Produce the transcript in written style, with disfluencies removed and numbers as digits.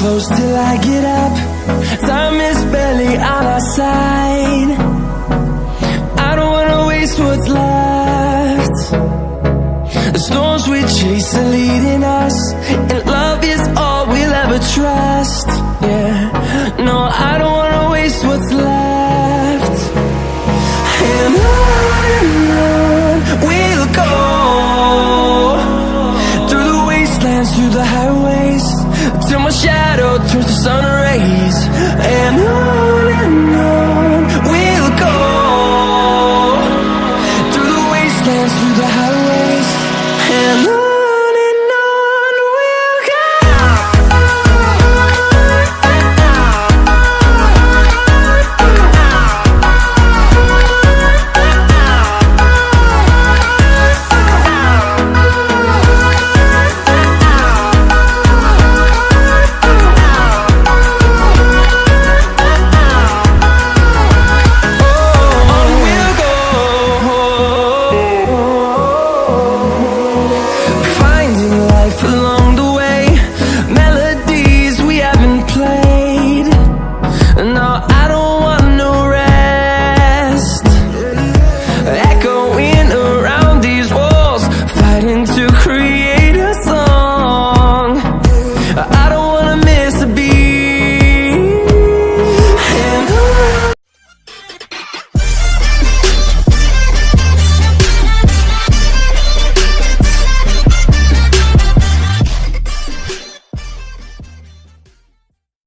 close till I get up. Time is barely on our side. I don't wanna waste what's left. The storms we chase are leading us, and love is all we'll ever trust. Yeah, no, I don't wanna waste what's left. And on we'll go, through the wastelands, through the highways, till my shadow turns to sun rays. And on we'll go, through the wastelands, through the highways, and on.